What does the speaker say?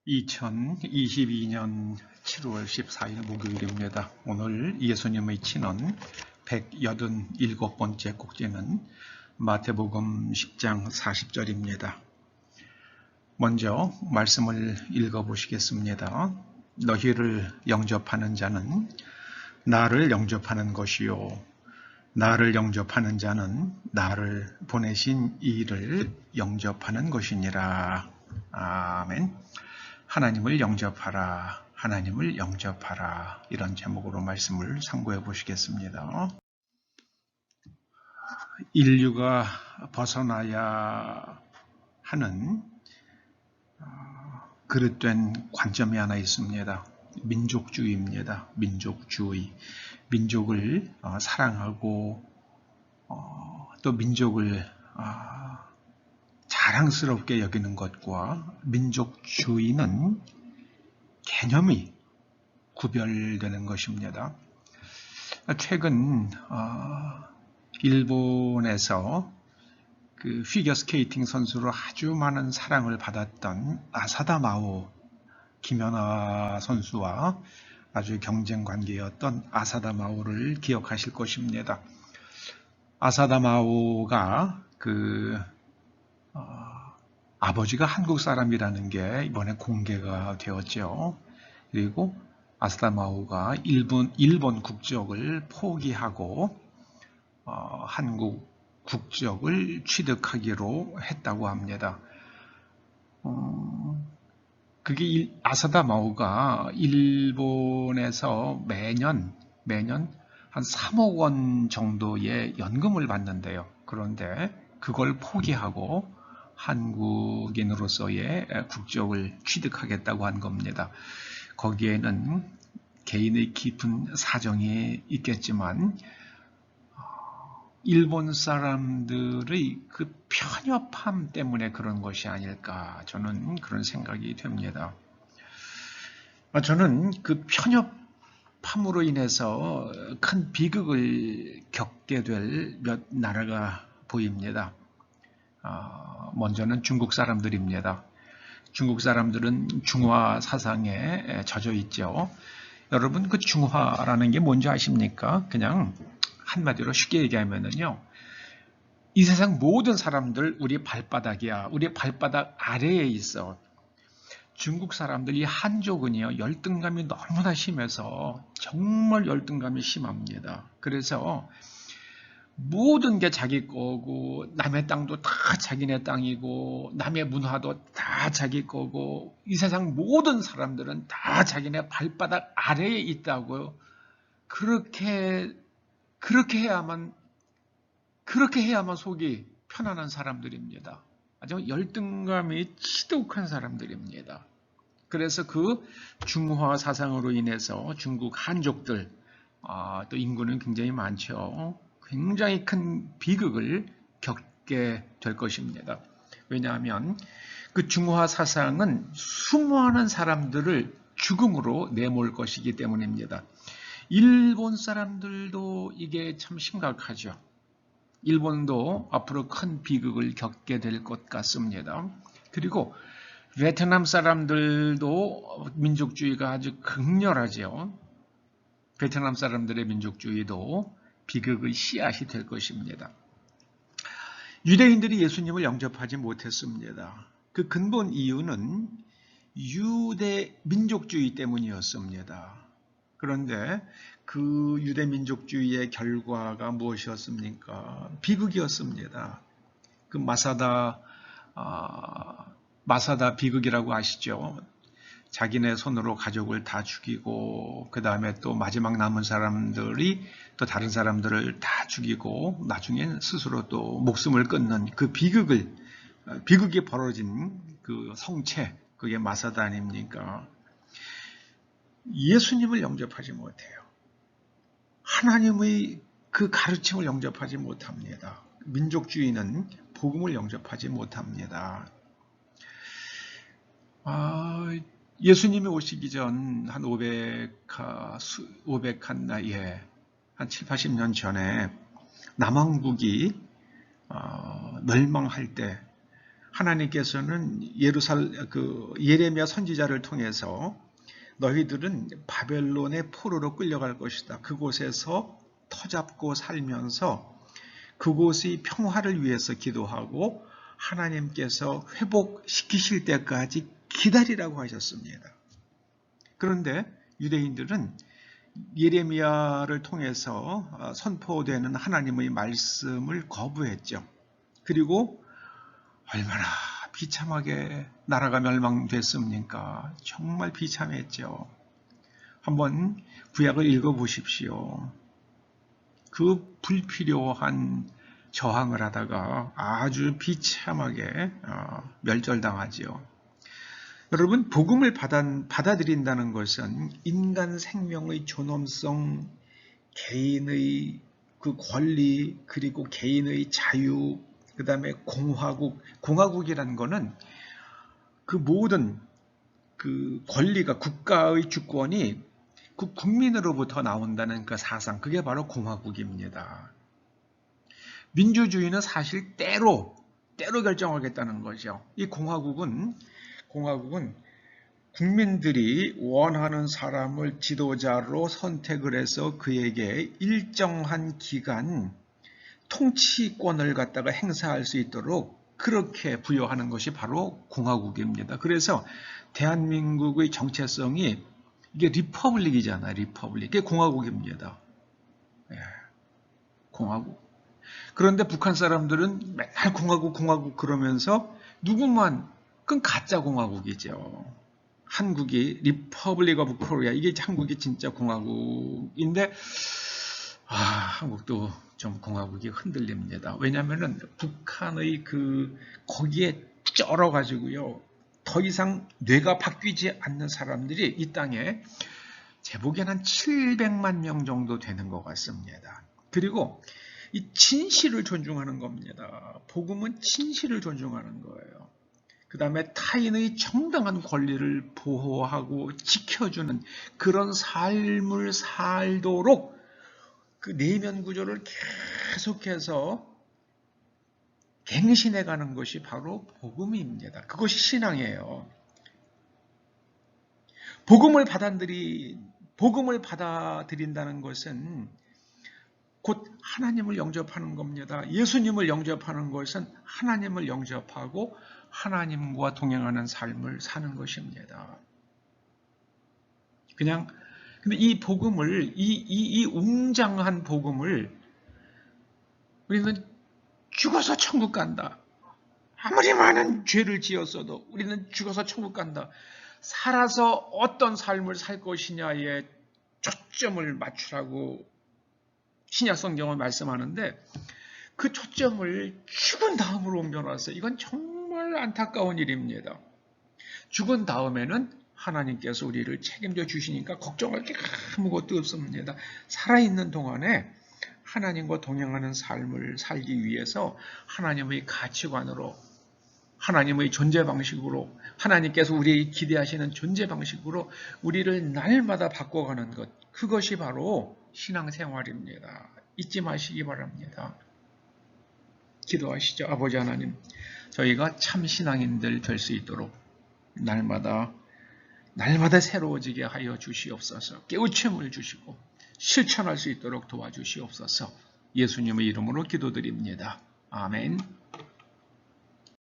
2022년 7월 14일 목요일입니다. 오늘 예수님의 친언 187번째 꼭지는 마태복음 10장 40절입니다. 먼저 말씀을 읽어보시겠습니다. 너희를 영접하는 자는 나를 영접하는 것이요 나를 영접하는 자는 나를 보내신 이를 영접하는 것이니라. 아멘. 하나님을 영접하라, 하나님을 영접하라, 이런 제목으로 말씀을 상고해 보시겠습니다. 인류가 벗어나야 하는 그릇된 관점이 하나 있습니다. 민족주의입니다. 민족주의. 민족을 사랑하고 또 민족을 자랑스럽게 여기는 것과 민족주의는 개념이 구별되는 것입니다. 최근 일본에서 그 피겨스케이팅 선수로 아주 많은 사랑을 받았던 아사다 마오 김연아 선수와 아주 경쟁 관계였던 아사다 마오를 기억하실 것입니다. 아사다 마오가 아버지가 한국 사람이라는 게 이번에 공개가 되었죠. 그리고 아사다 마오가 일본 국적을 포기하고 한국 국적을 취득하기로 했다고 합니다. 그게 아사다 마오가 일본에서 매년 한 3억 원 정도의 연금을 받는데요. 그런데 그걸 포기하고 한국인으로서의 국적을 취득하겠다고 한 겁니다. 거기에는 개인의 깊은 사정이 있겠지만 일본 사람들의 그 편협함 때문에 그런 것이 아닐까, 저는 그런 생각이 됩니다. 저는 그 편협함으로 인해서 큰 비극을 겪게 될 몇 나라가 보입니다. 먼저는 중국 사람들입니다. 중국 사람들은 중화 사상에 젖어 있죠. 여러분, 그 중화라는 게 뭔지 아십니까? 그냥 한마디로 쉽게 얘기하면은요, 이 세상 모든 사람들 우리 발바닥이야. 우리 발바닥 아래에 있어. 중국 사람들, 이 한족은요, 열등감이 너무나 심해서 정말 열등감이 심합니다. 그래서 모든 게 자기 거고, 남의 땅도 다 자기네 땅이고, 남의 문화도 다 자기 거고, 이 세상 모든 사람들은 다 자기네 발바닥 아래에 있다고요. 그렇게 해야만 속이 편안한 사람들입니다. 아주 열등감이 지독한 사람들입니다. 그래서 그 중화 사상으로 인해서 중국 한족들, 또 인구는 굉장히 많죠. 굉장히 큰 비극을 겪게 될 것입니다. 왜냐하면 그 중화 사상은 수많은 사람들을 죽음으로 내몰 것이기 때문입니다. 일본 사람들도 이게 참 심각하죠. 일본도 앞으로 큰 비극을 겪게 될 것 같습니다. 그리고 베트남 사람들도 민족주의가 아주 극렬하죠. 베트남 사람들의 민족주의도 비극의 씨앗이 될 것입니다. 유대인들이 예수님을 영접하지 못했습니다. 그 근본 이유는 유대 민족주의 때문이었습니다. 그런데 그 유대 민족주의의 결과가 무엇이었습니까? 비극이었습니다. 그 마사다 비극이라고 아시죠? 자기네 손으로 가족을 다 죽이고, 그 다음에 또 마지막 남은 사람들이 또 다른 사람들을 다 죽이고, 나중엔 스스로 또 목숨을 끊는 그 비극이 벌어진 그 성체, 그게 마사다 아닙니까? 예수님을 영접하지 못해요. 하나님의 그 가르침을 영접하지 못합니다. 민족주의는 복음을 영접하지 못합니다. 예수님이 오시기 전 한 500한 나이에 한 7, 80년 전에 남왕국이 멸망할 때 하나님께서는 예레미야 선지자를 통해서 너희들은 바벨론의 포로로 끌려갈 것이다. 그곳에서 터잡고 살면서 그곳의 평화를 위해서 기도하고 하나님께서 회복시키실 때까지 기다리라고 하셨습니다. 그런데 유대인들은 예레미야를 통해서 선포되는 하나님의 말씀을 거부했죠. 그리고 얼마나 비참하게 나라가 멸망됐습니까? 정말 비참했죠. 한번 구약을 읽어보십시오. 그 불필요한 저항을 하다가 아주 비참하게 멸절당하지요. 여러분, 복음을 받아들인다는 것은 인간 생명의 존엄성, 개인의 그 권리, 그리고 개인의 자유, 그 다음에 공화국이라는 것은 그 모든 그 권리가, 국가의 주권이 그 국민으로부터 나온다는 그 사상, 그게 바로 공화국입니다. 민주주의는 사실 때로 결정하겠다는 거죠. 이 공화국은 국민들이 원하는 사람을 지도자로 선택을 해서 그에게 일정한 기간 통치권을 갖다가 행사할 수 있도록 그렇게 부여하는 것이 바로 공화국입니다. 그래서 대한민국의 정체성이 이게 리퍼블릭이잖아요. 리퍼블릭. 이게 공화국입니다. 공화국. 그런데 북한 사람들은 맨날 공화국 그러면서 누구만 그건 가짜 공화국이죠. 한국이 리퍼블릭 오브 코리아, 이게 한국이 진짜 공화국인데 한국도 좀 공화국이 흔들립니다. 왜냐하면은 북한의 거기에 쩔어가지고요, 더 이상 뇌가 바뀌지 않는 사람들이 이 땅에 제 보기엔 한 700만 명 정도 되는 것 같습니다. 그리고 이 진실을 존중하는 겁니다. 복음은 진실을 존중하는 거예요. 그 다음에 타인의 정당한 권리를 보호하고 지켜주는 그런 삶을 살도록 그 내면 구조를 계속해서 갱신해가는 것이 바로 복음입니다. 그것이 신앙이에요. 복음을 받아들인다는 것은 곧 하나님을 영접하는 겁니다. 예수님을 영접하는 것은 하나님을 영접하고 하나님과 동행하는 삶을 사는 것입니다. 근데 이 복음을, 이 웅장한 복음을 우리는 죽어서 천국 간다. 아무리 많은 죄를 지었어도 우리는 죽어서 천국 간다. 살아서 어떤 삶을 살 것이냐에 초점을 맞추라고 신약 성경은 말씀하는데 그 초점을 죽은 다음으로 옮겨놨어요. 이건 정말 안타까운 일입니다. 죽은 다음에는 하나님께서 우리를 책임져 주시니까 걱정할 게 아무것도 없습니다. 살아있는 동안에 하나님과 동행하는 삶을 살기 위해서 하나님의 가치관으로, 하나님의 존재 방식으로, 하나님께서 우리에게 기대하시는 존재 방식으로 우리를 날마다 바꿔가는 것, 그것이 바로 신앙생활입니다. 잊지 마시기 바랍니다. 기도하시죠. 아버지 하나님, 저희가 참 신앙인들 될 수 있도록 날마다 새로워지게 하여 주시옵소서. 깨우침을 주시고 실천할 수 있도록 도와주시옵소서. 예수님의 이름으로 기도드립니다. 아멘.